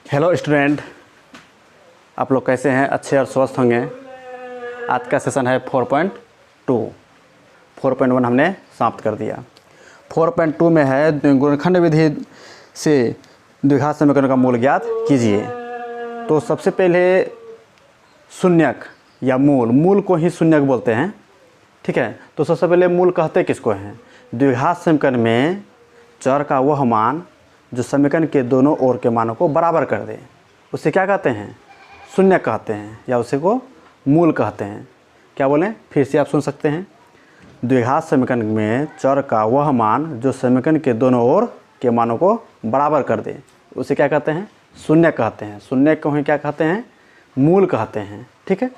Hello student, आप लोग कैसे हैं? अच्छे और स्वस्थ होंगे। आज का सेशन है 4.2। 4.1 हमने समाप्त कर दिया। 4.2 में है गुणनखंड विधि से द्विघात समीकरण का मूल ज्ञात कीजिए। तो सबसे पहले शून्यक या मूल को ही शून्यक बोलते हैं, ठीक है। तो सबसे पहले मूल कहते किसको हैं? द्विघात समीकरण में चर का वह मान जो समीकरण के दोनों ओर के मानों को बराबर कर दे, उसे क्या कहते हैं? शून्य कहते हैं, या उसे को मूल कहते हैं। क्या बोलें? फिर से आप सुन सकते हैं। द्विघात समीकरण में चर का वह मान जो समीकरण के दोनों ओर के मानों को बराबर कर दे, उसे क्या कहते हैं? शून्य कहते हैं। शून्य को ही क्या कहते हैं? मूल कहते हैं, ठीक है।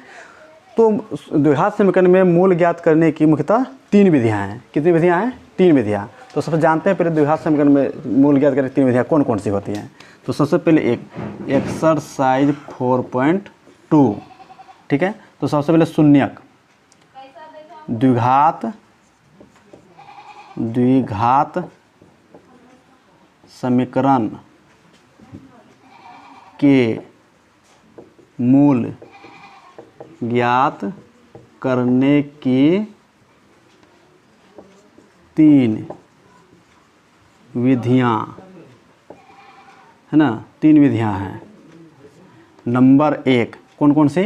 तो द्विघात समीकरण में मूल ज्ञात करने की मुख्यतः 3 विधियाँ हैं। कितनी विधियाँ हैं? 3 विधियाँ। तो सबसे जानते हैं पहले द्विघात समीकरण में मूल ज्ञात करने की 3 विधियाँ कौन कौन सी होती हैं। तो सबसे पहले एक एक्सरसाइज 4.2, ठीक है। तो सबसे पहले शून्यक द्विघात समीकरण के मूल ज्ञात करने की 3 विधियाँ है ना, 3 विधियाँ हैं। नंबर 1 कौन कौन सी?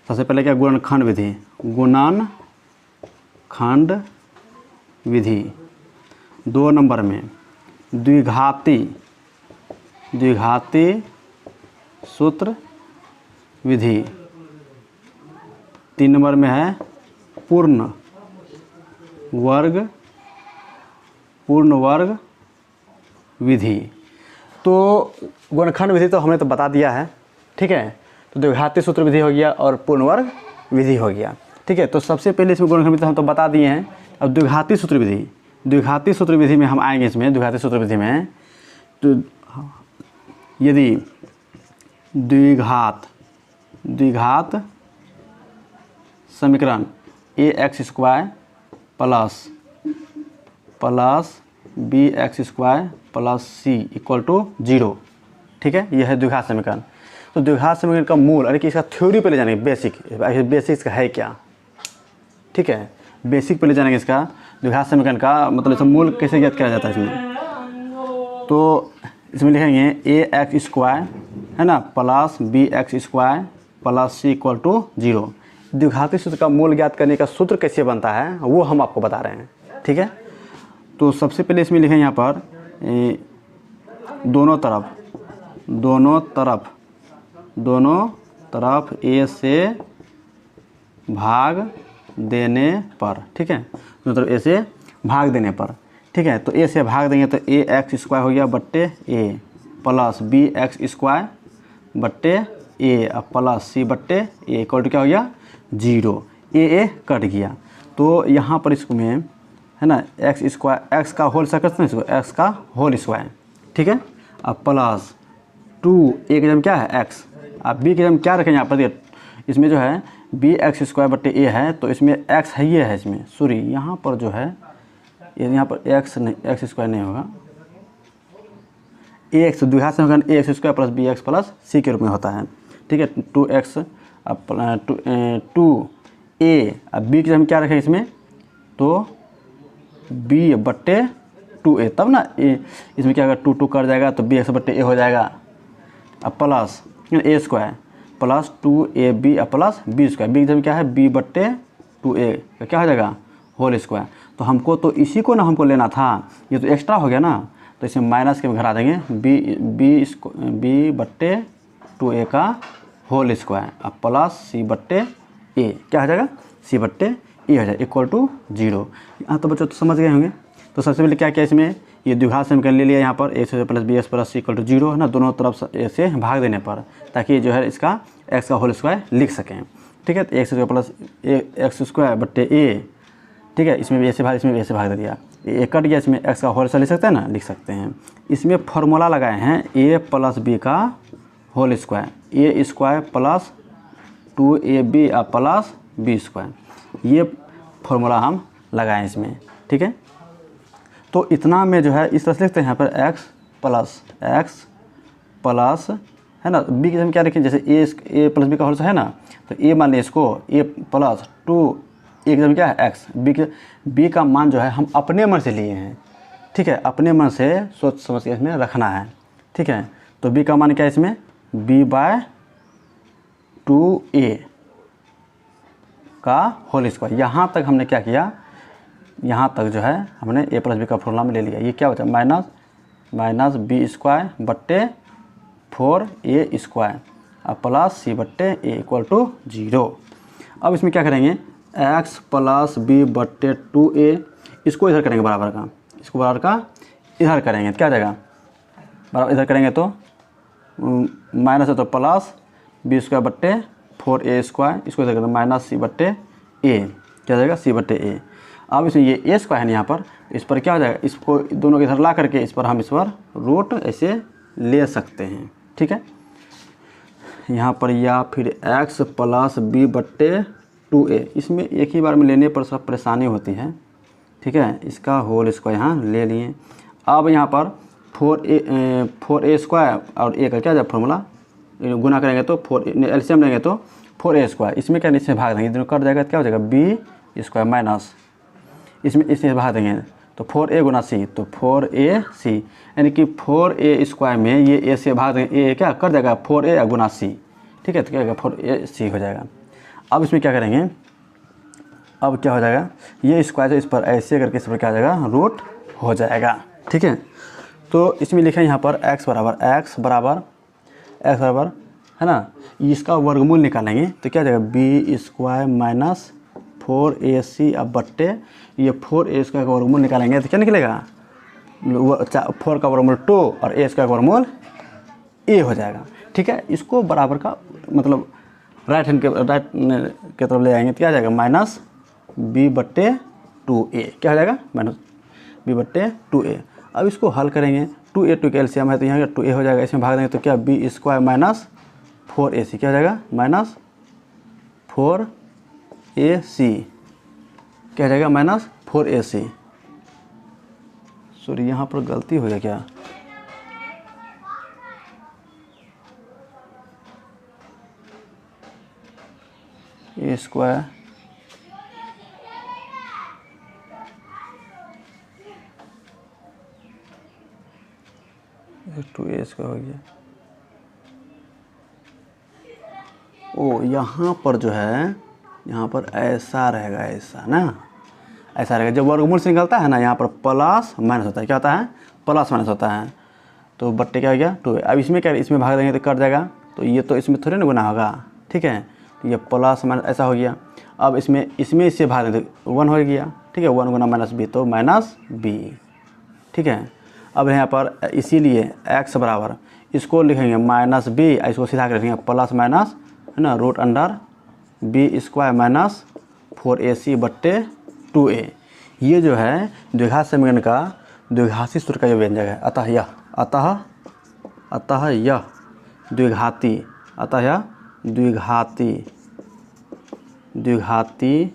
सबसे पहले क्या? गुणनखंड विधि, गुणनखंड विधि। 2 नंबर में द्विघाती सूत्र विधि। 3 नंबर में है पूर्ण वर्ग विधि। तो गुणनखंड विधि तो हमने तो बता दिया है, ठीक है। तो द्विघाती सूत्र विधि हो गया और पूर्ण वर्ग विधि हो गया, ठीक है। तो सबसे पहले इसमें गुणनखंड विधि हम तो बता दिए हैं। अब द्विघाती सूत्र विधि में हम आएंगे। इसमें द्विघाती सूत्र विधि में तो यदि द्विघात समीकरण ax² plus bx² plus c equal to 0, ठीक है। यह है द्विघात समीकरण। तो द्विघात समीकरण का मूल, अरे कि इसका थ्योरी पे ले जाने बेसिक इसका है क्या, ठीक है। बेसिक पे ले जानेंगे इसका द्विघात समीकरण का, मतलब इसका मूल कैसे ज्ञात किया जाता है इसमें। तो इसमें लिखेंगे ax² है ना plus bx² plus c equal to 0। द्विघाती सूत्र का मूल ज्ञात करने का सूत्र कैसे बनता है वो हम आपको बता रहे हैं, ठीक है। तो सबसे पहले इसमें लिखें यहाँ पर दोनों तरफ a से भाग देने पर, ठीक है। दोनों तरफ a से भाग देने पर, ठीक है। तो a से भाग देंगे तो ax² हो गया बट्टे a प्लस bx² बट्टे a प्लस c बट्टे a इक्वल टू क्या हो गया? 0। a कट गया। तो यहाँ पर इसमें है ना x का होल स्क्वायर करते हैं, इसको x का होल स्क्वायर, ठीक है। अब प्लस 2 a की जगह क्या है? x। अब b की जगह क्या रखें यहाँ पर? इसमें जो है bx² बट्टे a है, तो इसमें x है, ये है इसमें, सॉरी यहाँ पर जो है यहाँ पर x नहीं होगा, ax द्विघात समीकरण ax² plus bx plus c के रूप में होता है, ठीक है। 2x 2a। अब b की जगह क्या रखें इसमें? तो b बट्टे 2a, तब ना इसमें क्या होगा? 2 कर जाएगा तो bx बट्टे a हो जाएगा। अब plus a² plus 2ab plus b²। b की जगह क्या है? b बट्टे 2a का क्या हो जाएगा? Whole square. तो हमको तो इसी को ना हमको लेना था, ये तो एक्स्ट्रा हो गया ना, तो इसमें माइनस के घर आ देंगे b बट्टे 2a का होल स्क्वायर अब प्लस c बट्टे a, क्या हो जाएगा? c बट्टे a हो जाएगा इक्वल टू 0। यहाँ तो बच्चों तो समझ गए होंगे। तो सबसे पहले क्या किया इसमें? ये द्विघात समीकरण ले लिया यहाँ पर a plus bx plus c equal to 0 है ना, दोनों तरफ a से भाग देने पर, ताकि जो है इसका x का होल स्क्वायर लिख सकें, ठीक है। तो x² प्लस x² बट्टे a, ठीक है। इसमें भी ऐसे भाग, इसमें भी ऐसे भाग दे दिया, ये कट गया। इसमें x का होल स्क्वायर लिख सकते हैं ना, लिख सकते हैं। इसमें फॉर्मूला लगाए हैं a प्लस b का whole square, a² plus 2ab plus b², ये फॉर्मूला हम लगाएं इसमें, ठीक है। तो इतना में जो है इस तरह से लिखते हैं यहाँ पर x प्लस है ना। बी के हम क्या रखें, जैसे ए प्लस बी का होल है ना, तो ए मान लें इसको ए प्लस 2 ए के क्या है एक्स। बी का मान जो है हम अपने मन से लिए हैं, ठीक है, अपने मन से सोच समझ के इसमें रखना है, ठीक है। तो बी का मान क्या है इसमें, b/2a का होल स्क्वायर। यहाँ तक हमने क्या किया, यहाँ तक जो है हमने a प्लस बी का फॉर्मूला में ले लिया। ये क्या होता है, माइनस बी स्क्वायर बट्टे 4a स्क्वायर और प्लस c बट्टे a इक्वल टू 0। अब इसमें क्या करेंगे, x प्लस बी बट्टे 2a, इसको इधर करेंगे बराबर का, इसको बराबर का इधर करेंगे, क्या जाएगा बराबर, इधर करेंगे तो माइनस है तो प्लस बी स्क्वायर बट्टे 4a स्क्वायर, इसको इधर करेंगे माइनस c बट्टे a, क्या जाएगा c बट्टे a। अब इसमें ये a स्क्वायर है यहाँ पर, इस पर क्या हो जाएगा, इसको दोनों के इधर ला करके इस पर हम इस पर रूट ऐसे ले सकते हैं, ठीक है। यहाँ पर या फिर x प्लस बी बट्टे 2a, इसमें एक ही बार में लेने पर सब परेशानी होती है, ठीक है। इसका होल इसको यहाँ ले लिए। अब यहाँ पर 4a स्क्वायर और a का क्या जाए फॉर्मूला, गुना करेंगे तो 4 एलसीएम लेंगे तो 4a स्क्वायर, इसमें क्या इसमें भाग देंगे, दोनों कट जाएगा, क्या हो जाएगा b स्क्वायर माइनस इसमें भाग देंगे तो 4a गुना c, तो 4ac, यानी कि 4a स्क्वायर में ये a से भाग देंगे, a क्या कर जाएगा 4a गुना c, ठीक है, तो क्या होगा 4ac हो जाएगा। अब इसमें क्या करेंगे, अब क्या हो जाएगा, ये स्क्वायर इस पर ऐसे करके इस पर क्या हो जाएगा रूट हो जाएगा, ठीक है। तो इसमें लिखें यहाँ पर x बराबर है ना, इसका वर्गमूल निकालेंगे तो क्या हो जाएगा बी स्क्वायर माइनस 4ac अब बट्टे ये 4a स्क्वायर का वर्गमूल निकालेंगे तो क्या निकलेगा, 4 का वर्गमूल 2 और a स्क्वायर का वर्गमूल a हो जाएगा, ठीक है। इसको बराबर का मतलब राइट के तरफ ले आएंगे तो क्या आ जाएगा माइनस b बट्टे 2a, क्या हो जाएगा माइनस b बट्टे 2a। अब इसको हल करेंगे, 2a 2 के एलसीएम है तो यहाँ 2a हो जाएगा, इसमें भाग देंगे तो क्या b स्क्वायर माइनस 4ac, क्या हो जाएगा माइनस 4ac, क्या हो जाएगा माइनस 4ac। सॉरी यहाँ पर गलती हो गया क्या, a स्क्वायर 2a स्क्वायर हो गया। ओ यहाँ पर जो है, यहाँ पर ऐसा रहेगा, ऐसा ना, ऐसा रहेगा। जब वर्गमूल से निकलता है ना, यहाँ पर प्लस माइनस होता है, क्या होता है प्लस माइनस होता है, तो बट्टे क्या हो गया 2। अब इसमें क्या, इसमें भाग देंगे तो कट जाएगा, तो ये तो इसमें थोड़ी ना गुना होगा, ठीक है, तो ये प्लस माइनस ऐसा हो गया। अब इसमें इससे भाग देंगे तो 1 हो गया, ठीक है, 1 गुना माइनस b तो माइनस b, ठीक है। अब यहाँ पर इसीलिए x बराबर इसको लिखेंगे माइनस b, इसको सीधा कर लिखेंगे प्लस माइनस है ना root under b square minus 4ac बट्टे 2a। ये जो है द्विघात समीकरण का द्विघाती सूत्र का जो व्यंजक है, अतः यह द्विघाती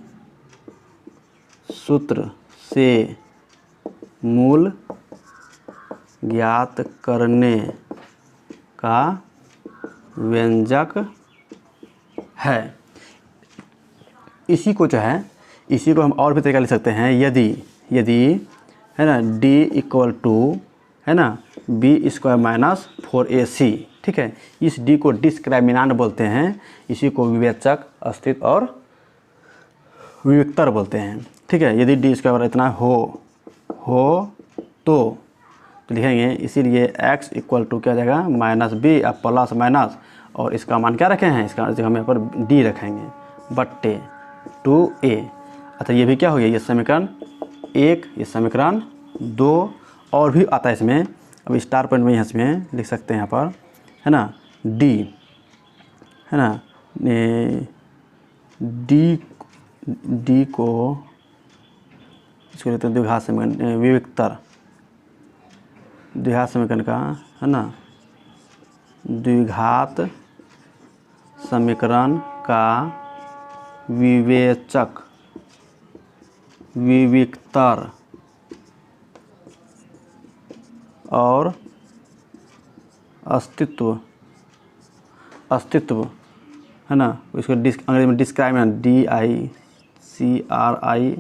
सूत्र से मूल ज्ञात करने का व्यंजक है। इसी को जो है, इसी को हम और भी तरीका लिख सकते हैं, यदि है ना d इक्वल टू है ना b स्क्वायर माइनस 4ac, ठीक है। इस d को डिस्क्रिमिनेंट बोलते हैं, इसी को विवेचक, अस्तित्व और विविक्तर बोलते हैं, ठीक है। यदि d स्क्वायर इतना हो तो लिखेंगे, इसीलिए x इक्वल टू क्या जाएगा माइनस b अब प्लस माइनस, और इसका मान क्या रखे हैं, इसका हम यहाँ पर d रखेंगे बट्टे 2a। अच्छा ये भी क्या हो गया, ये समीकरण 1, ये समीकरण 2, और भी आता है इसमें। अब स्टार पॉइंट में यहाँ इसमें लिख सकते हैं यहाँ पर है ना d है ना d को इसको लिखते हैं द्विघात समीकरण विविक्तर, द्विघात समीकरण का है ना द्विघात समीकरण का विवेचक, विविक्तर और अस्तित्व अस्तित्व, है ना, इसको अंग्रेजी में डिस्क्राइमिनांट, DICRI,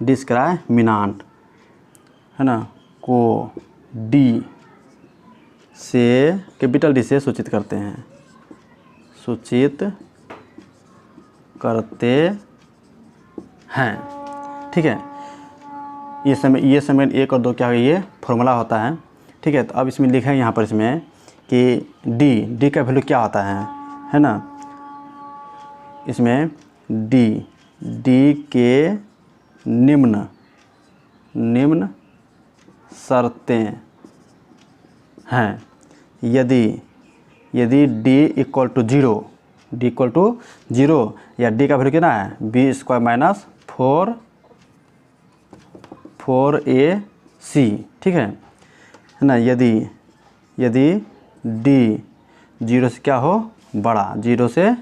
डिस्क्राइमिनांट, है ना, को डी से, कैपिटल डी से सूचित करते हैं, सूचित करते हैं। ठीक है, ये समीकरण 1 और 2 क्या है, ये फॉर्मूला होता है। ठीक है, तो अब इसमें लिखा है यहाँ पर इसमें कि डी का वैल्यू क्या होता है ना, इसमें डी के निम्न शर्तें हैं। यदि डी इक्वल टू जीरो या डी का वैल्यू कितना है, b² माइनस 4ac, ठीक है ना। यदि डी 0 से क्या हो, बड़ा, 0 से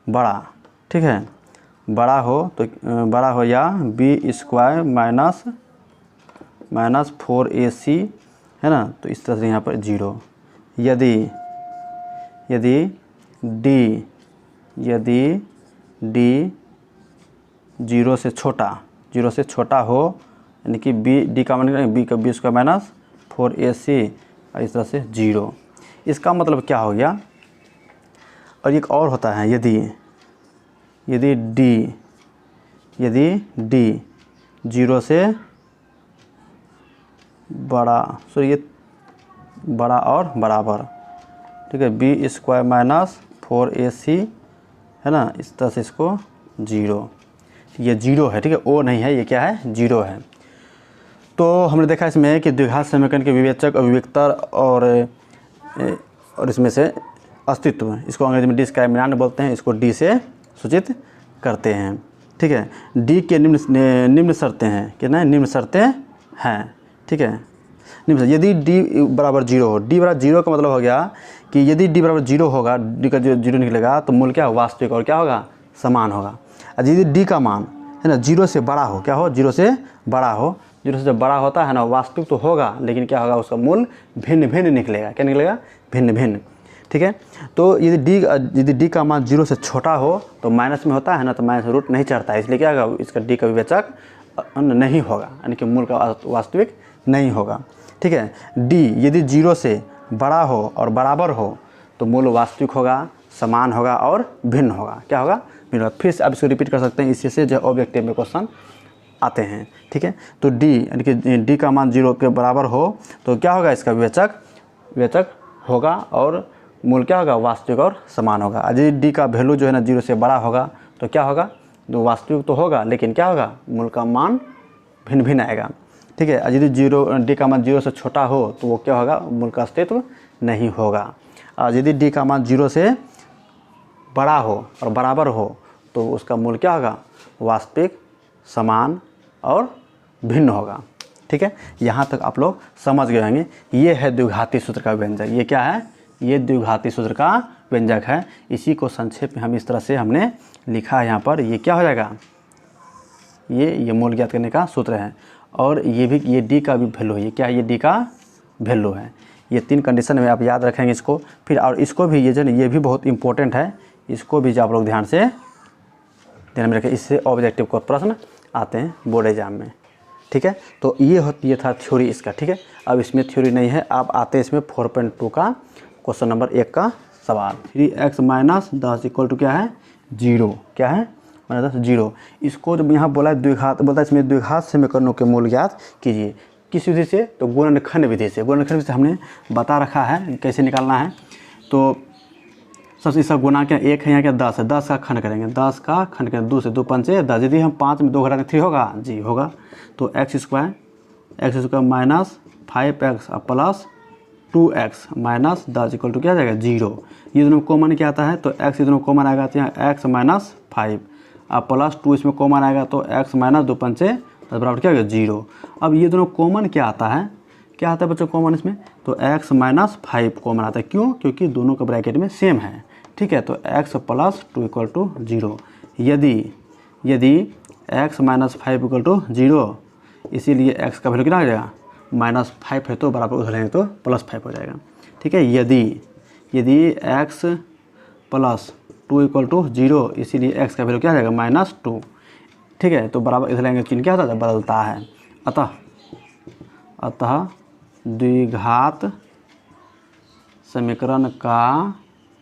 बड़ा, ठीक है, बड़ा हो या b² माइनस 4ac, है ना, तो इस तरह से यहाँ पर 0। यदि डी 0 से छोटा हो, यानी कि डी का मान b² माइनस 4ac, इस तरह से 0। इसका मतलब क्या हो गया। और एक और होता है, यदि डी 0 से बड़ा, ये बड़ा और बराबर, ठीक है, b² माइनस 4ac, है ना, इस तरह से इसको 0, ये 0 है, ठीक है, ओ नहीं है, ये क्या है, 0 है। तो हमने देखा इसमें कि द्विघात समीकरण के विवेचक, अभिव्यक्तर और इसमें से अस्तित्व, इसको अंग्रेजी में डिस्क्राइमिनांट बोलते हैं, इसको डी से सूचित करते हैं। ठीक है, डी के निम्न शर्तें हैं, कितना है, निम्न शर्तें हैं। ठीक है, यदि डी बराबर 0 हो, डी बराबर 0 का मतलब हो गया कि यदि डी बराबर 0 होगा, डी का 0 निकलेगा तो मूल क्या हो, वास्तविक और क्या होगा, समान होगा। और यदि डी का मान, है ना, 0 से बड़ा हो, क्या हो, 0 से बड़ा हो, 0 से जब बड़ा होता है ना, वास्तविक तो होगा, लेकिन क्या होगा, उसका मूल भिन्न निकलेगा। क्या निकलेगा, भिन्न। ठीक है, तो यदि डी का मान 0 से छोटा हो तो माइनस में होता है ना, तो माइनस रूट नहीं चढ़ता है, इसलिए क्या होगा, इसका डी का विवेचक नहीं होगा, यानी कि मूल का वास्तविक नहीं होगा। ठीक है, डी यदि 0 से बड़ा हो और बराबर हो तो मूल वास्तविक होगा, समान होगा और भिन्न होगा। क्या होगा, भिन्न होगा। फिर से आप इसको रिपीट कर सकते हैं, इससे से जो ऑब्जेक्टिव में क्वेश्चन आते हैं। ठीक है, तो डी यानी कि डी का मान 0 के बराबर हो तो क्या होगा, इसका विवेचक होगा और मूल क्या होगा, वास्तविक और समान होगा। यदि डी का वैल्यू जो है ना 0 से बड़ा होगा तो क्या होगा, तो वास्तविक तो होगा, लेकिन क्या होगा, मूल का मान भिन्न आएगा। ठीक है, यदि डी का मान 0 से छोटा हो तो वो क्या होगा, मूल का अस्तित्व नहीं होगा। और यदि डी का मान 0 से बड़ा हो और बराबर हो तो उसका मूल क्या होगा, वास्तविक, समान और भिन्न होगा। ठीक है, यहाँ तक आप लोग समझ गए होंगे। ये है द्विघाती सूत्र का व्यंजक। ये क्या है, ये द्विघाती सूत्र का व्यंजक है। इसी को संक्षेप में हम इस तरह से हमने लिखा है यहाँ पर। ये क्या हो जाएगा, ये मूल ज्ञात करने का सूत्र है। और ये डी का भी वैल्यू है। ये क्या है, ये डी का वैल्यू है। ये 3 कंडीशन में आप याद रखेंगे इसको। फिर और इसको भी, ये भी बहुत इंपॉर्टेंट है, इसको भी आप लोग ध्यान में रखें। इससे ऑब्जेक्टिव को प्रश्न आते हैं बोर्ड एग्जाम में। ठीक है, तो ये था थ्योरी इसका। ठीक है, अब इसमें थ्योरी नहीं है, आप आते हैं इसमें 4.2 का क्वेश्चन नंबर 1 का सवाल। 3x माइनस 10 इक्वल टू क्या है, 0। क्या है, माइनस 10, 0। इसको जब यहाँ बोला है द्विघात, बोलता है इसमें द्विघात समीकरणों के मूल ज्ञात कीजिए। किस विधि से, तो गुणनखंड विधि से। गुणनखंड विधि से हमने बता रखा है कैसे निकालना है। तो सबसे सब गुना क्या, 1 है, यहाँ क्या 10 है, 10 का खंड करेंगे, 10 का खंड करेंगे, 2 से 2 पंचे 10। यदि हम 5 में 2 घटाएंगे 3 होगा, जी होगा। तो x² minus 5x plus 2x minus 10 equal to क्या आ जाएगा, 0। ये दोनों कॉमन क्या आता है, तो x ये दोनों कॉमन आएगा तो यहाँ x माइनस 5 अब प्लस 2 इसमें कॉमन आएगा तो x माइनस 2 पंचे 10 बराबर क्या हो गया, 0। अब ये दोनों कॉमन क्या आता है, क्या आता है बच्चों कॉमन इसमें, तो x माइनस 5 कॉमन आता है। क्यों, क्योंकि दोनों का ब्रैकेट में सेम है। ठीक है, तो x प्लस 2 इक्वल टू 0। यदि x माइनस 5 इक्वल टू 0, इसीलिए x का वैल्यू कितना आ जाएगा, -5 है तो बराबर उधर लेंगे तो +5 हो जाएगा। ठीक है, यदि x + 2 = 0, इसीलिए x का वैल्यू क्या आ जाएगा -2। ठीक है, तो बराबर इधर लेंगे चिन्ह क्या होता है, बदलता है। अतः द्विघात समीकरण का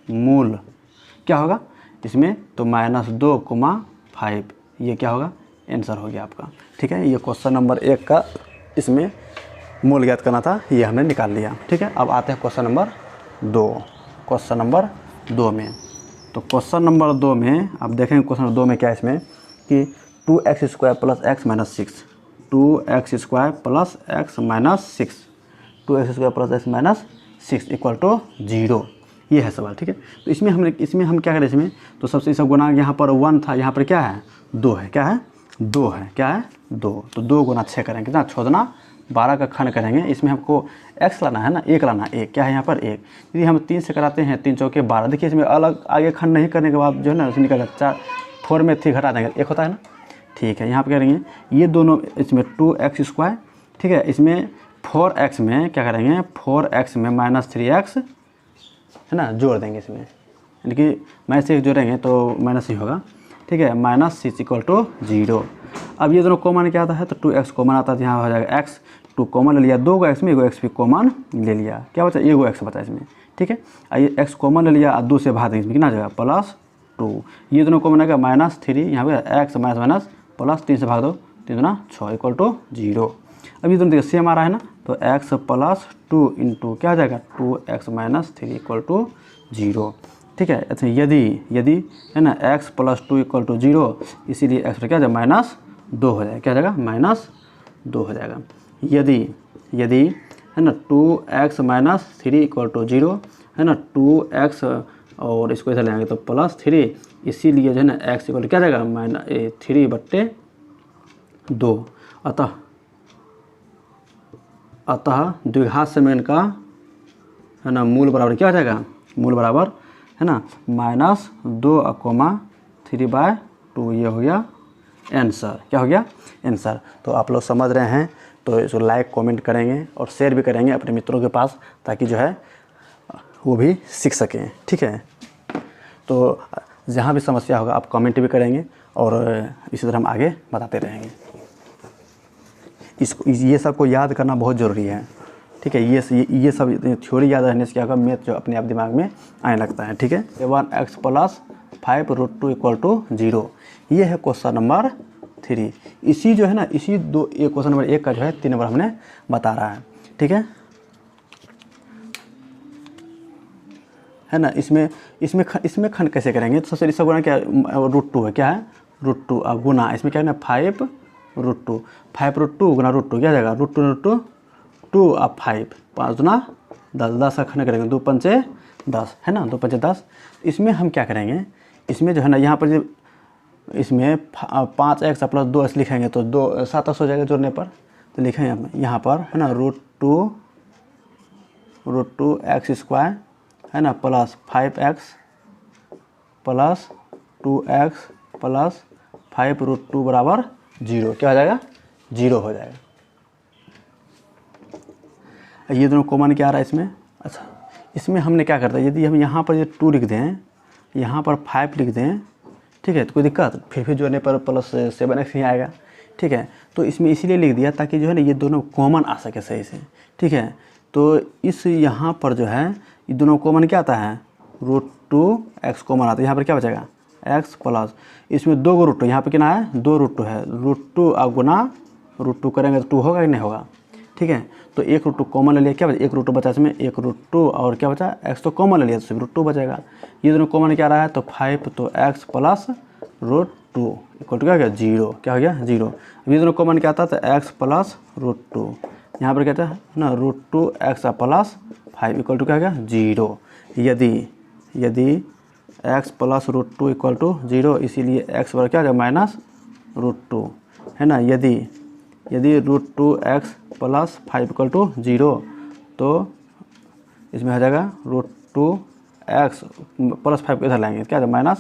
मूल क्या होगा इसमें, तो -2, 5, ये क्या होगा, आंसर हो गया आपका। ठीक है, ये क्वेश्चन नंबर 1 का इसमें मूल ज्ञात करना था, ये हमने निकाल लिया। ठीक है, अब आते हैं क्वेश्चन नंबर 2। क्वेश्चन नंबर 2 में, तो क्वेश्चन नंबर 2 में आप देखेंगे क्वेश्चन नंबर 2 में क्या है इसमें कि 2x² + x - 6, 2x² + x - 6, 2x² + x - 6 = 0, ये है सवाल। ठीक है, तो इसमें हम क्या करें इसमें, तो सबसे सब गुना यहाँ पर 1 था, यहाँ पर क्या है 2 है, क्या है 2 है, क्या है 2, तो 2 गुना 6 करेंगे, कितना 6 दूना 12 का खंड करेंगे। इसमें हमको x लाना है ना, 1 लाना है, 1 क्या है यहाँ पर 1, यदि हम 3 से कराते हैं 3 चौके 12, देखिए इसमें अलग आगे खंड नहीं करने के बाद जो है ना उसमें निकल जाता 4 में 3 घटा देंगे 1 होता है ना। ठीक है, यहाँ पर करेंगे ये दोनों इसमें 2x², ठीक है, इसमें 4x में क्या करेंगे, 4x में -3x है ना जोड़ देंगे इसमें, यानी कि -6 जोड़ेंगे तो माइनस ही होगा। ठीक है, -6 = 0। अब ये दोनों कॉमन क्या आता है, तो 2x कॉमन आता है, तो यहाँ हो जाएगा x, 2 कॉमन ले लिया, 2 को x में, 1 x भी कॉमन ले लिया, क्या बचा 1 x बचा इसमें। ठीक है, ये x कॉमन ले लिया और 2 से भाग देंगे, इसमें कितना आ जाएगा +2, ये दोनों कॉमन आएगा -3, यहाँ पे x माइनस प्लस 3 से भाग दो, 3 दूना 6 = 0। अब ये दोनों देखिए सेम आ रहा है ना, तो x + 2 इंटू क्या आ जाएगा 2x - 3 = 0। ठीक है, अच्छा यदि है ना x + 2 = 0, इसीलिए x पर क्या आ जाएगा -2 हो जाएगा, क्या आ जाएगा -2 हो जाएगा। यदि है ना 2x - 3 = 0 है ना, 2x और इसको इधर लेंगे तो +3, इसीलिए जो है ना x = क्या आ जाएगा -3/2। अतः द्विघात समीकरण का है ना मूल बराबर क्या हो जाएगा, मूल बराबर है ना -2, 3/2, ये हो गया आंसर। क्या हो गया आंसर। तो आप लोग समझ रहे हैं, तो इसको लाइक कमेंट करेंगे और शेयर भी करेंगे अपने मित्रों के पास, ताकि जो है वो भी सीख सकें। ठीक है, तो जहाँ भी समस्या होगा आप कमेंट भी करेंगे और इसी तरह हम आगे बताते रहेंगे। ये सब को याद करना बहुत ज़रूरी है। ठीक है, ये सब थ्योरी याद रहने से क्या होगा, मैथ जो अपने आप दिमाग में आने लगता है। ठीक है, 7x + 5√2 = 0, ये है क्वेश्चन नंबर 3। इसी जो है ना इसी ये क्वेश्चन नंबर 1 का जो है 3 नंबर हमने बता रहा है। ठीक है ना, इसमें खंड कैसे करेंगे, तो सबसे इसका गुना क्या √2 है, क्या है √2, अब गुना इसमें क्या है ना 5√2, 5√2 गुना √2 क्या जाएगा √2 अब 5 दूना 10, 10 का खंड करेंगे 2 पंचे 10 है ना, 2 पंचे 10। इसमें हम क्या करेंगे, इसमें जो है ना यहाँ पर इसमें 5x + 2x लिखेंगे तो 7x हो जाएगा जोड़ने पर, तो लिखेंगे यहाँ पर है ना √2x² है ना + 5x + 2x + 5√2 बराबर 0, क्या हो जाएगा 0 हो जाएगा। ये दोनों कॉमन क्या आ रहा है इसमें। अच्छा, इसमें हमने क्या करता है, यदि हम यहाँ पर ये 2 लिख दें, यहाँ पर 5 लिख दें, ठीक है, तो कोई दिक्कत, फिर जोड़ने पर +7x ही आएगा। ठीक है, तो इसमें इसीलिए लिख दिया ताकि जो है ना ये दोनों कॉमन आ सके सही से। ठीक है, तो इस यहाँ पर जो है ये दोनों कॉमन क्या आता है √2x कॉमन आता है, यहाँ पर क्या बचेगा x प्लस इसमें 2 √2, यहाँ पर कितना है 2 √2 है, √2 अब गुना √2 करेंगे तो 2 होगा कि नहीं होगा। ठीक है, तो 1 √2 कॉमन ले लिया, क्या बचा 1 √2 बचा, इसमें 1 √2 और क्या बचा x तो कॉमन ले लिया तो सिर्फ √2 बचेगा। ये दोनों कॉमन क्या रहा है, तो 5 तो x + √2 = क्या हो गया 0, क्या हो गया 0। अब ये दोनों कॉमन क्या आता है, तो x + √2, यहाँ पर क्या था ना √2x + 5 = क्या हो गया 0। यदि x + √2 = 0, इसीलिए x बराबर क्या हो जाएगा -√2 है ना। यदि √2x + 5 = 0, तो इसमें हो जाएगा √2x + 5 को इधर लाएंगे, क्या जाएगा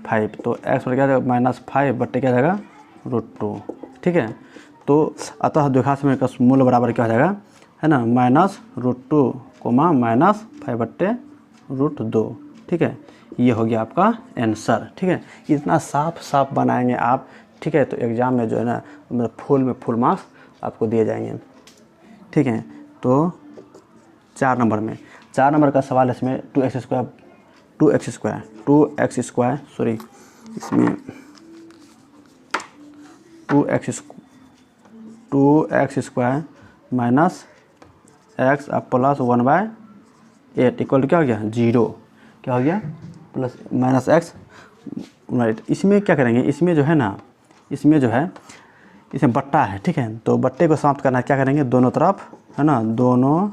-5, तो x पर क्या जाएगा -5 बट्टे क्या जाएगा √2। ठीक है, तो अतः द्विघात समीकरण का मूल बराबर क्या हो जाएगा, है ना, -√2 कोमा -5/√2। ठीक है, ये हो गया आपका आंसर। ठीक है, इतना साफ साफ बनाएंगे आप, ठीक है, तो एग्ज़ाम में जो है ना मतलब फुल मार्क्स आपको दिए जाएंगे। ठीक है, तो 4 नंबर का सवाल है इसमें 2x स्क्वायर सॉरी इसमें 2x square minus x plus 1/8 equal to क्या हो गया 0, क्या हो गया प्लस माइनस x, राइट। इसमें क्या करेंगे, इसमें जो है ना, इसमें जो है इसमें बट्टा है, ठीक है, तो बट्टे को समाप्त करना है, क्या करेंगे दोनों तरफ, है ना, दोनों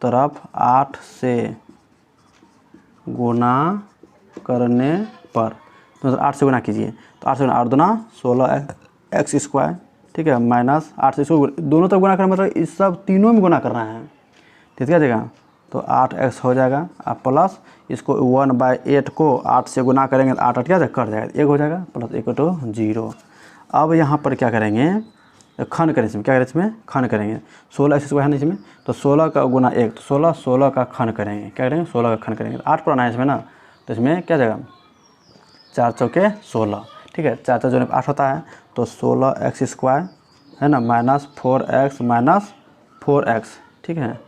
तरफ 8 से गुना करने पर, तो 8 से गुना कीजिए, तो 8 से गुना 8 दूना 16x स्क्वायर, ठीक है, माइनस 8 से इसको दोनों तरफ गुना करना मतलब इस सब तीनों में गुना करना है, ठीक है जगह, तो 8x हो जाएगा, आप प्लस इसको 1/8 को 8 से गुना करेंगे तो 8 8 क्या कट जाएगा, 1 हो जाएगा, प्लस 1 तो 0। अब यहाँ पर क्या करेंगे, खंड करें इसमें, क्या करें इसमें खंड करेंगे, 16x स्क्वायर है ना इसमें, तो 16 का गुना 1 तो 16 का खंड करेंगे, क्या करेंगे 16 का खंड करेंगे, 8 पुराना है इसमें ना, तो इसमें क्या जाएगा 4 चौके 16, ठीक है, 4 जो 8 होता है, तो 16x स्क्वायर है ना माइनस 4x, ठीक है,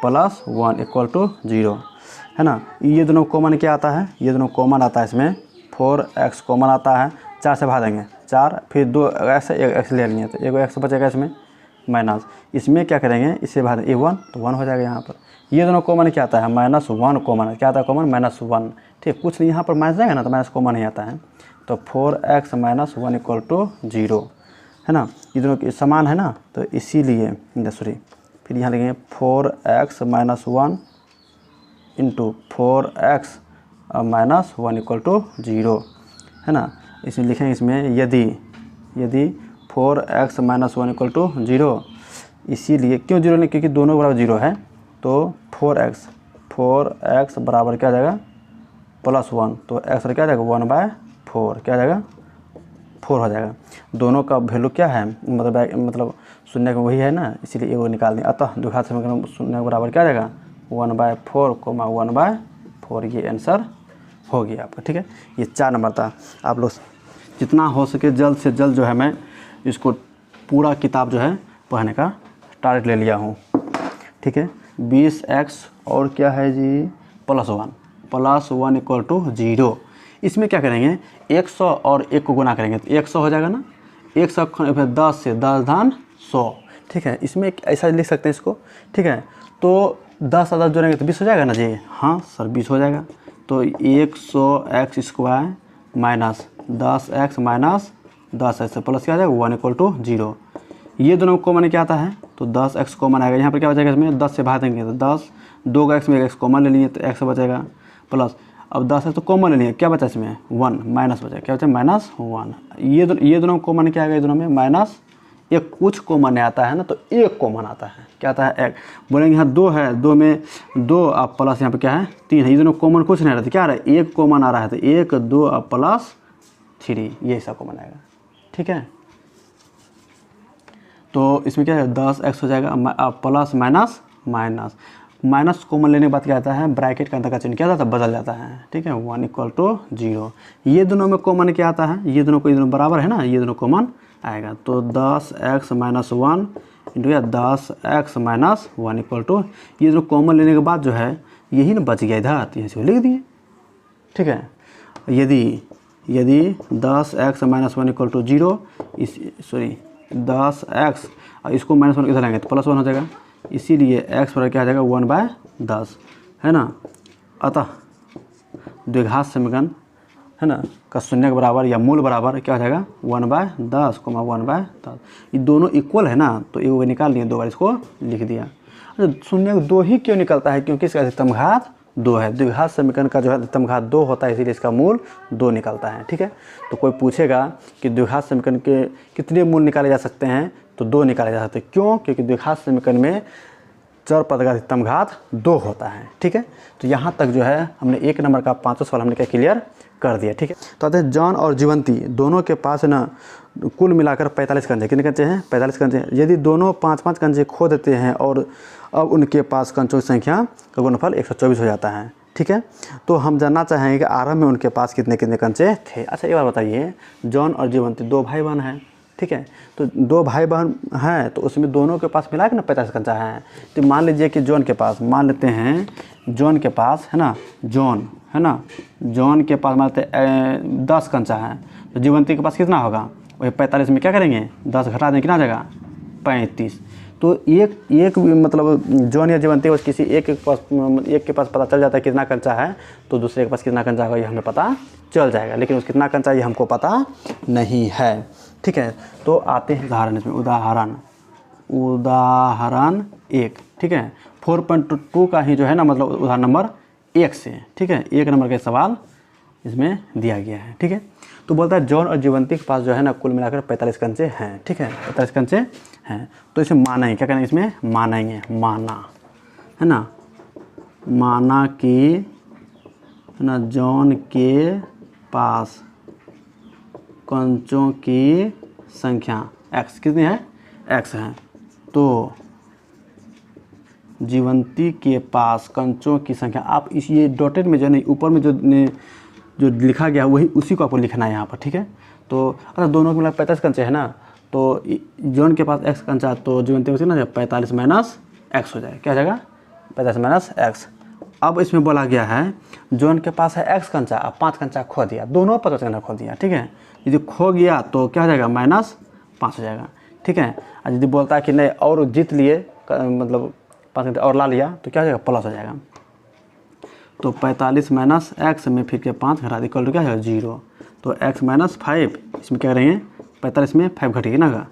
प्लस 1 इक्वल टू 0, है ना। ये दोनों कॉमन क्या आता है, ये दोनों कॉमन आता है इसमें, 4x कॉमन आता है, 4 से भाग देंगे 4, फिर 2x 1x ले लेंगे तो 1x बचेगा इसमें, माइनस इसमें क्या करेंगे इससे भाग देंगे 1 तो 1 हो जाएगा यहाँ पर। ये दोनों कॉमन क्या आता है, -1 कॉमन, क्या आता है कॉमन -1, ठीक, कुछ नहीं यहाँ पर माइनस जाएगा ना तो माइनस कॉमन ही आता है, तो 4x - 1 इक्वल टू 0, है ना, ये दोनों के समान है ना, तो इसीलिए सॉरी फिर यहाँ लिखेंगे 4x - 1 into 4x - 1 equal to 0, है ना। इसमें लिखेंगे इसमें यदि 4x - 1 इक्वल टू 0, इसीलिए क्यों 0 नहीं, क्योंकि दोनों बराबर 0 है, तो 4x बराबर क्या जाएगा +1, तो x क्या जाएगा 1/4, क्या जाएगा 4 हो जाएगा, दोनों का वैल्यू क्या है मतलब शून्य का वही है ना, इसीलिए वो निकाल दें, अतः द्विघात समीकरण शून्य के बराबर क्या जाएगा 1/4, 1/4, ये आंसर हो गया आपका। ठीक है, ये 4 नंबर था। आप लोग जितना हो सके जल्द से जल्द जो है मैं इसको पूरा किताब जो है पढ़ने का टारगेट ले लिया हूँ। ठीक है, 20x और क्या है जी +1 इक्वल टू 0। इसमें क्या करेंगे 100 और 1 को गुना करेंगे तो 100 हो जाएगा ना, 100 फिर 10 से 10 धन 100, ठीक है, इसमें ऐसा लिख सकते हैं इसको, ठीक है, तो 10 और 10 जोड़ेंगे तो 20 हो जाएगा ना जी, हाँ सर 20 हो जाएगा, तो 100x square minus 10x minus 10x plus क्या आ जाएगा 1 इक्वल टू 0। ये दोनों कॉमन क्या आता है, तो 10x कॉमन आएगा, यहाँ पर क्या बचेगा इसमें 10 से भाग देंगे तो 10, 2 का x में 1x कॉमन ले लिए तो x बचेगा, प्लस अब 10 है तो कॉमन ले लिए, क्या बचा इसमें 1 माइनस बचा, क्या बचा -1। ये दोनों कॉमन क्या आएगा, ये दोनों में माइनस, एक कुछ कॉमन आता है ना, तो एक कॉमन आता है, क्या आता है 1, बोलेंगे यहाँ 2 है, 2 में 2 अब प्लस यहाँ पे क्या है 3 है, ये दोनों कॉमन कुछ नहीं आ रहा था, क्या आ रहा है 1 कॉमन आ रहा है, तो 1 2 अब प्लस 3 ये ऐसा कॉमन आएगा। ठीक है, तो इसमें क्या है 10x हो जाएगा, अब प्लस माइनस कॉमन लेने के बाद क्या आता है ब्रैकेट का अंदर का चिन्ह क्या आता है बदल जाता है। ठीक है, 1 इक्वल टू 0। ये दोनों में कॉमन क्या आता है, ये दोनों बराबर है ना, ये दोनों कॉमन आएगा, तो 10x - 1 into 10x - 1 equal to, ये दोनों कॉमन लेने के बाद जो है यही ना बच गया इधर, तो यहाँ से लिख दिए। ठीक है, यदि 10x - 1 equal to 0, sorry 10x इसको -1 इधर आएंगे तो +1 हो जाएगा, इसीलिए x पर क्या आ जाएगा 1/10, है ना। अतः द्विघात समीकरण है ना का शून्य के बराबर या मूल बराबर क्या हो जाएगा 1/10, 1/10, ये दोनों इक्वल है ना, तो ये निकाल लिए, 2 बार इसको लिख दिया। अच्छा, शून्य 2 ही क्यों निकलता है, क्योंकि इसका अधिकतम घात 2 है, द्विघात समीकरण का जो है अधिकतम घात 2 होता है, इसीलिए इसका मूल 2 निकलता है। ठीक है, तो कोई पूछेगा कि द्विघात समीकरण के कितने मूल निकाले जा सकते हैं, तो 2 निकाले जा सकते हैं, क्यों, क्योंकि द्विघात समीकरण में चर पद का अधिकतम घात 2 होता है। ठीक है, तो यहाँ तक जो है हमने 1 नंबर का 5 सवाल हमने क्या क्लियर कर दिया। ठीक है, तो आते हैं जॉन और जीवंती, दोनों के पास ना कुल मिलाकर 45 कंचे, कितने कंचे हैं? 45 कंचे। यदि दोनों 5-5 कंचे खो देते हैं और अब उनके पास कंचों की संख्या का गुणनफल 124 हो जाता है। ठीक है, तो हम जानना चाहेंगे कि आरंभ में उनके पास कितने कितने कंचे थे। अच्छा, एक बार बताइए, जॉन और जीवंती 2 भाई बहन हैं। ठीक है, तो 2 भाई बहन हैं तो उसमें दोनों के पास मिला के ना 50 कंचा है। तो मान लीजिए कि जॉन के पास, मान लेते हैं जॉन के पास है ना, जॉन है ना, जॉन के पास मान लेते 10 कंचा है, तो जीवंती के पास कितना होगा? वही 45 में क्या करेंगे, 10 घटा देंगे, कितना आ जाएगा? 35। तो एक मतलब जॉन या जीवंती बस किसी एक के पास पता चल जाता है कितना कंचा है, तो दूसरे के पास कितना कंचा होगा ये हमें पता चल जाएगा, लेकिन उस कितना कंचा ये हमको पता नहीं है। ठीक है, तो आते हैं उदाहरण इसमें, उदाहरण 1। ठीक है, 4.2 का ही जो है ना मतलब उदाहरण नंबर 1 से। ठीक है, 1 नंबर का सवाल इसमें दिया गया है। ठीक है, तो बोलता है जॉन और जीवंती के पास जो है ना कुल मिलाकर 45 कंचे हैं। ठीक है, 45 कंचे हैं, तो इसे मानेंगे, क्या करेंगे इसमें? मानेंगे, माना है ना, माना कि है ना जॉन के पास कंचों की संख्या x कितनी है? x है। तो जीवंती के पास कंचों की संख्या, आप इस ये डॉटेड में जो नहीं ऊपर में जो लिखा गया वही उसी को आपको लिखना है यहाँ पर। ठीक है, तो अगर दोनों के मिला 45 कंचे है ना, तो जॉन के पास x कंचा, तो जीवंती में कितना 45 माइनस x हो जाएगा, क्या हो जाएगा? 45 माइनस x। अब इसमें बोला गया है जॉन के पास है x कंचा, अब 5 कंचा खो दिया, दोनों 50 कंचा खो दिया। ठीक है, यदि खो गया तो क्या हो जाएगा? -5 हो जाएगा। ठीक है, और यदि बोलता है कि नहीं और जीत लिए, मतलब 5 कंचा और ला लिया, तो क्या हो जाएगा? प्लस हो जाएगा। तो 45 माइनस x में फिर के 5 घटा इक्वल टू क्या है? 0। तो x माइनस 5, इसमें क्या करेंगे? 45 में 5 घटेगी ना,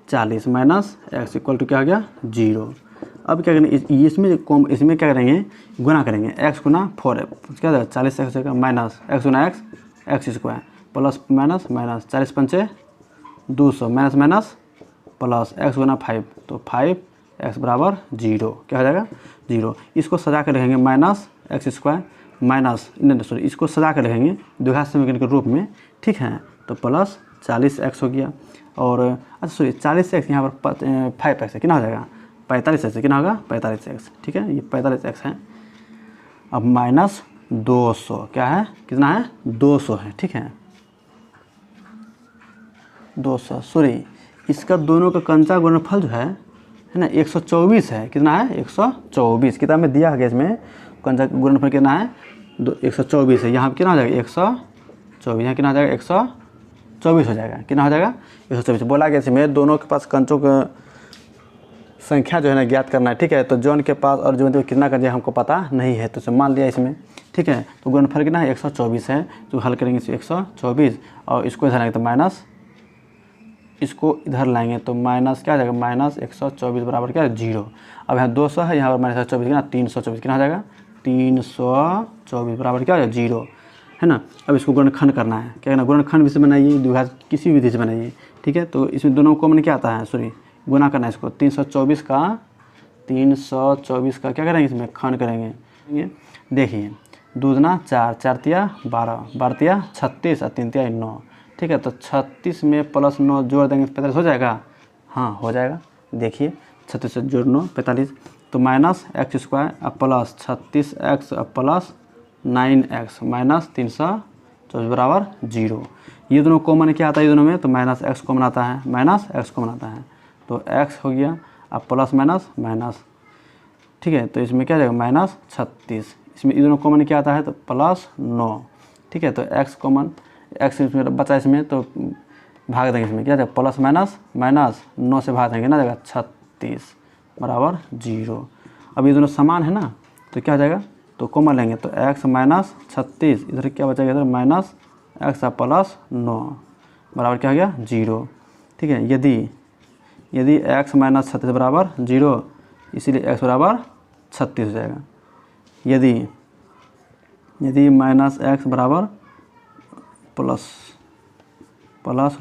40 माइनस x इक्वल टू क्या हो गया? 0। अब क्या करेंगे? इसमें क्या करेंगे? गुना करेंगे, x गुना 4 क्या हो जाएगा? 40x माइनस x गुना x square plus minus minus 40 पंचे 200 माइनस माइनस प्लस x गुना 5, तो 5x बराबर 0, क्या हो जाएगा? 0। इसको सजा कर रखेंगे minus x square minus sorry इसको सजा कर रखेंगे द्विघात समीकरण के रूप में। ठीक है, तो प्लस 40x हो गया, और अच्छा सॉरी 40x यहाँ पर 5x है, कितना हो जाएगा? 45x कितना होगा? 45x। ठीक है, ये 45x है। अब माइनस 200 क्या है? कितना है? 200 है। ठीक है, 200 सॉरी इसका दोनों का कंचा गुणनफल जो है ना 124 है। कितना है? 124। किताब में दिया है इसमें कंचा गुणनफल कितना है? 124 है। यहाँ कितना हो जाएगा? 124। यहाँ कितना हो जाएगा? 124 हो जाएगा। कितना हो जाएगा? 124। बोला गया इसमें दोनों के पास कंचों का संख्या जो है ना ज्ञात करना है। ठीक है, तो जॉन के पास और जीवंती कितना कंचा हमको पता नहीं है, तो मान लिया इसमें। ठीक है, तो गुणनफल कितना है? 124 है, तो हल करेंगे इसे 124 और इसको इधर लाएंगे तो माइनस, इसको इधर लाएंगे तो माइनस क्या आ जाएगा? माइनस 124 बराबर क्या है? 0। अब यहाँ 200 है, यहाँ पर माइनस 124 कितना? 324 कितना हो जाएगा? 324 बराबर क्या हो जाएगा? 0 है ना। अब इसको गुणनखंड करना है, क्या करना? गुणनखंड विधि से बनाइए, द्विघात किसी विधि से बनाइए। ठीक है, तो इसमें दोनों को कॉमन क्या आता है? सॉरी गुना करना है इसको। 324 का क्या करेंगे? इसमें खंड करेंगे। देखिए 2 दूना 4, 4 तिया 12, 12 तिया 36 और 3 तिया 9। ठीक है, तो 36 में प्लस 9 जोड़ देंगे 45 हो जाएगा। हाँ हो जाएगा। देखिए 36 से जोड़ 9 45, तो माइनस x स्क्वायर और प्लस 36x और प्लस 9x माइनस 324 बराबर 0। ये दोनों कॉमन क्या आता है? ये दोनों में तो माइनस x कॉमन आता है, माइनस x कॉमन आता है, तो x हो गया अब प्लस माइनस माइनस। ठीक है, तो इसमें क्या जाएगा? माइनस 36। इसमें ये दोनों कॉमन क्या आता है? तो प्लस 9। ठीक है, तो x कॉमन, x इसमें बचा, इसमें तो भाग देंगे, इसमें क्या जाएगा? प्लस माइनस माइनस 9 से भाग देंगे ना, जाएगा 36 बराबर 0। अब ये दोनों समान है ना, तो क्या हो जाएगा? तो कॉमन लेंगे तो x माइनस 36, इधर क्या बचेगा? इधर माइनस x प्लस 9 बराबर क्या हो गया? 0। ठीक है, यदि x माइनस 36 बराबर 0, इसीलिए x बराबर 36 हो जाएगा। यदि माइनस x बराबर प्लस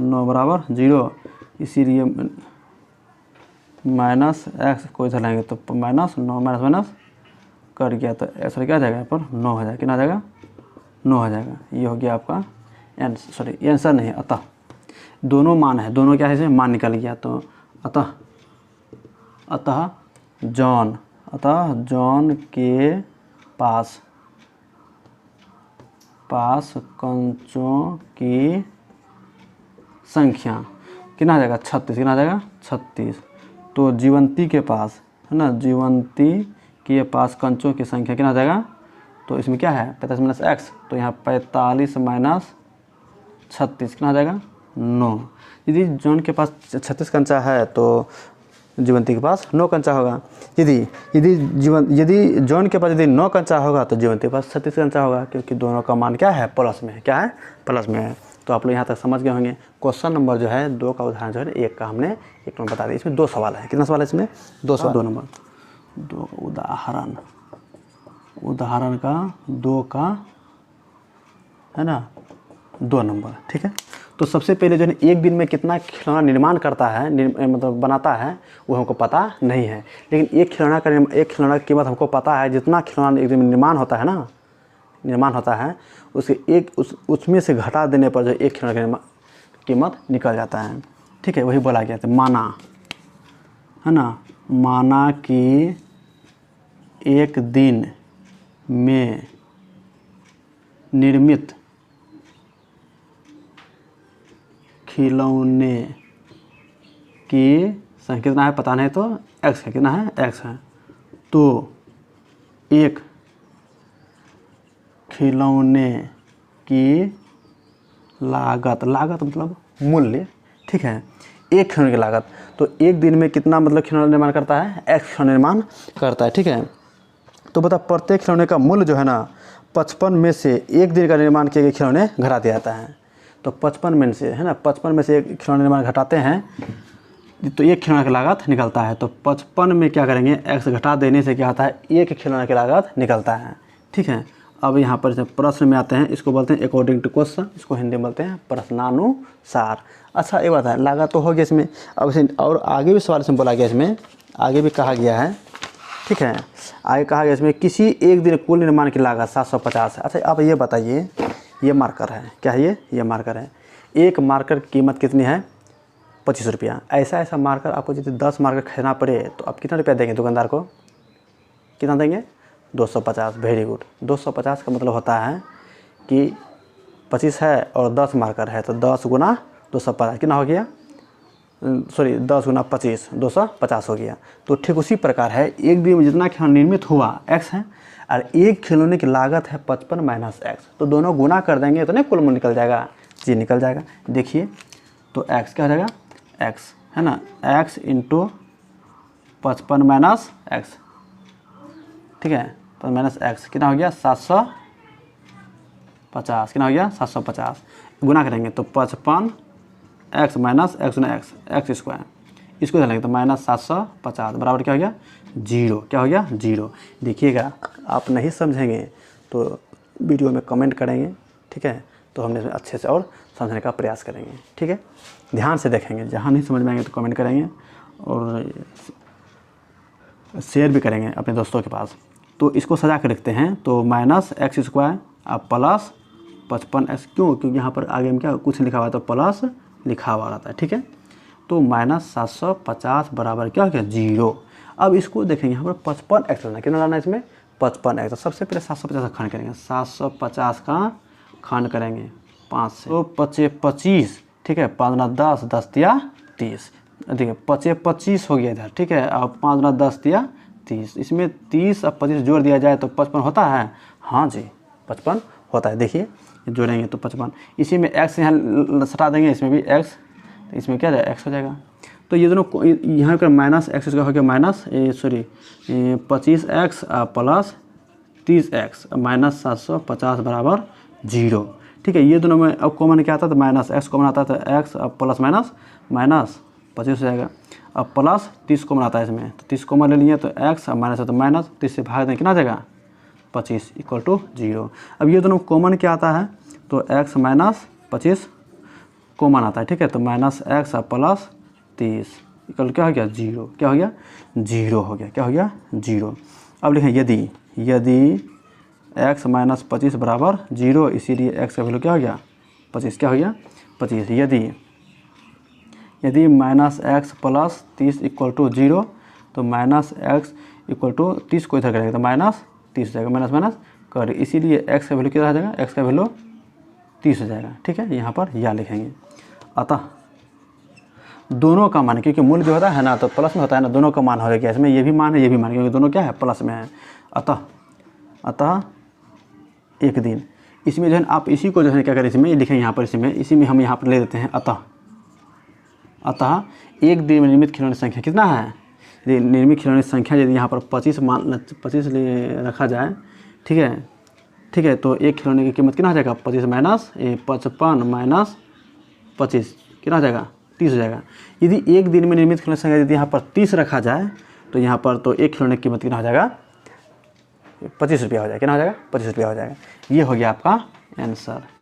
9 बराबर 0, इसीलिए माइनस x को इधर लाएंगे तो माइनस 9 माइनस माइनस कर गया, तो x क्या आ जाएगा? यहाँ पर 9 हो जाएगा। कितना आ जाएगा? 9 हो जाएगा। ये हो गया आपका आंसर नहीं है, अतः दोनों मान है, दोनों क्या है इसमें मान निकल गया। तो अतः जॉन के पास कंचों की संख्या कितना आ जाएगा 36, कितना आ जाएगा 36। तो जीवंती के पास है ना, जीवंती के पास कंचों की संख्या कितना आ जाएगा, तो इसमें क्या है 45 माइनस एक्स, तो यहाँ 45 माइनस 36 कितना आ जाएगा 9। यदि जॉन के पास 36 कंचा है तो जीवंती के पास 9 कंचा होगा। यदि जॉन के पास यदि 9 कंचा होगा तो जीवंती के पास 36 कंचा होगा, क्योंकि दोनों का मान क्या है प्लस में है। क्या है प्लस में है। तो आप लोग यहाँ तक समझ गए होंगे। क्वेश्चन नंबर जो है 2 का उदाहरण जो है 1 का हमने 1 नंबर बता दिया। इसमें 2 सवाल है। कितना सवाल है इसमें 2 सवाल, 2 नंबर 2 उदाहरण का 2 का है ना 2 नंबर। ठीक है। तो सबसे पहले जो है एक दिन में कितना खिलौना निर्माण करता है, मतलब बनाता है, वो हमको पता नहीं है। लेकिन एक खिलौना की कीमत हमको पता है। जितना खिलौना एक दिन में निर्माण होता है उसके उसमें से घटा देने पर जो एक खिलौना की कीमत निकल जाता है। ठीक है, वही बोला गया था। माना है ना, माना कि एक दिन में निर्मित खिलौने की संख्या कितना है पता नहीं, तो x है। कितना है x है। तो एक खिलौने की लागत मतलब मूल्य। ठीक है, एक खिलौने की लागत। तो एक दिन में कितना मतलब खिलौना निर्माण करता है, x खिलौना निर्माण करता है। ठीक है। तो बता प्रत्येक खिलौने का मूल्य जो है ना 55 में से एक दिन का निर्माण किए गए खिलौने घटा दिया जाता है। तो 55 में से है ना, 55 में से एक खिलौना निर्माण घटाते हैं तो एक खिलौने की लागत निकलता है। तो 55 में क्या करेंगे, x घटा देने से क्या होता है, एक खिलौने की लागत निकलता है। ठीक है। अब यहाँ पर प्रश्न में आते हैं, इसको बोलते हैं अकॉर्डिंग टू क्वेश्चन, इसको हिंदी में बोलते हैं प्रश्नानुसार। अच्छा एक बात है, लागत तो हो गया इसमें। अब इसे और आगे भी सवाल इसमें बोला गया, इसमें आगे भी कहा गया है। ठीक है, आगे कहा गया इसमें किसी एक दिन कुल निर्माण की लागत 750 है। अच्छा अब ये बताइए, ये मार्कर है, क्या है ये मार्कर है। एक मार्कर की कीमत कितनी है 25 रुपया। ऐसा मार्कर आपको यदि 10 मार्कर खरीदना पड़े तो आप कितना रुपया देंगे दुकानदार को, कितना देंगे 250। Very good. 250 का मतलब होता है कि 25 है और 10 मार्कर है, तो 10 गुना 250 कितना हो गया, 10 गुना 25 250 हो गया। तो ठीक उसी प्रकार है, एक दिन में जितना खिलौना निर्मित हुआ x है और एक खिलौने की लागत है 55 माइनस एक्स। तो दोनों गुना कर देंगे तो नहीं कुल मूल्य निकल जाएगा, जी निकल जाएगा। देखिए तो x क्या हो जाएगा, x है ना, x इंटू 55 माइनस एक्स। ठीक है, तो माइनस एक्स कितना हो गया 750। कितना हो गया 750। गुना करेंगे तो 55 x माइनस एक्स गुना एक्स स्क्वायर, इसको ध्यान तो माइनस 750 बराबर क्या हो गया 0। क्या हो गया 0। देखिएगा, आप नहीं समझेंगे तो वीडियो में कमेंट करेंगे। ठीक है, तो हमने इसमें अच्छे से और समझने का प्रयास करेंगे। ठीक है, ध्यान से देखेंगे, जहाँ नहीं समझ में आएंगे तो कमेंट करेंगे और शेयर भी करेंगे अपने दोस्तों के पास। तो इसको सजा कर रखते हैं, तो माइनस एक्स स्क्वायर अब प्लस 55x, क्यों, क्योंकि यहाँ पर आगे में क्या कुछ लिखा हुआ है तो प्लस लिखा हुआ रहता है। ठीक है, तो माइनस 750 बराबर क्या हो गया 0। अब इसको देखेंगे, यहाँ पर 55x लाना, कितना लाना है इसमें 55x। तो सबसे पहले 750 का खंड करेंगे, 750 का खंड करेंगे 5 से, तो 25। ठीक है, 5 गुना 10, 10 तिया 30। देखिए 25 हो गया इधर। ठीक है, अब 5 गुना 10 तिया 30। इसमें 30 और 25 जोड़ दिया जाए तो 55 होता है। हाँ जी 55 होता है। देखिए जोड़ेंगे तो 55, इसी में x यहाँ सटा देंगे, इसमें भी x, तो इसमें क्या जाएगा x हो जाएगा। तो ये दोनों यहाँ पर माइनस एक्स का हो गया minus 25x plus 30x minus 750 बराबर 0। ठीक है, ये दोनों में अब कॉमन क्या आता है तो माइनस एक्स कॉमन आता है, तो x अब प्लस माइनस माइनस 25 हो जाएगा। अब प्लस 30 कॉमन आता है इसमें, तो 30 कॉमन ले लिए तो x अब माइनस है तो माइनस 30 से भाग दें कितना आ जाएगा 25 इक्वल टू 0। अब ये दोनों कॉमन क्या आता है तो x माइनस 25 कॉमन आता है। ठीक है, तो माइनस एक्स प्लस 30 इक्वल क्या हो गया 0। क्या हो गया 0 हो गया। क्या हो गया 0। अब लिखें यदि x माइनस 25 बराबर 0, इसीलिए x का वैल्यू क्या हो गया 25, क्या हो गया 25। यदि minus x plus 30 equal to 0, तो माइनस एक्स इक्वल टू 30 को इधर करेंगे तो माइनस 30 हो जाएगा, माइनस माइनस कर, इसीलिए x का वैल्यू क्या हो जाएगा, x का वैल्यू 30 हो जाएगा। ठीक है, यहाँ पर या लिखेंगे। अतः दोनों का मान, क्योंकि मूल भी होता है ना तो प्लस में होता है ना, दोनों का मान हो गया इसमें, ये भी मान है ये भी मान, क्योंकि दोनों क्या है प्लस में है। अतः एक दिन, इसमें जो है आप इसी को जो है क्या करें, इसमें लिखें यहाँ पर, इसी में हम यहाँ पर ले देते हैं अतः एक दिन में निर्मित खिलौने की संख्या कितना है, यदि निर्मित खिलौने की संख्या यदि यहाँ पर 25 रखा जाए, ठीक है, तो एक खिलौने की कीमत कितना हो जाएगा 25 माइनस 55 माइनस 25 कितना हो जाएगा 30 हो जाएगा। यदि एक दिन में निर्मित खिलौने की संख्या यदि यहाँ पर 30 रखा जाए, तो यहाँ पर तो एक खिलौने की कीमत कितना हो जाएगा 25 रुपया हो जाएगा, कितना हो जाएगा 25 रुपया हो जाएगा। ये हो गया आपका आंसर।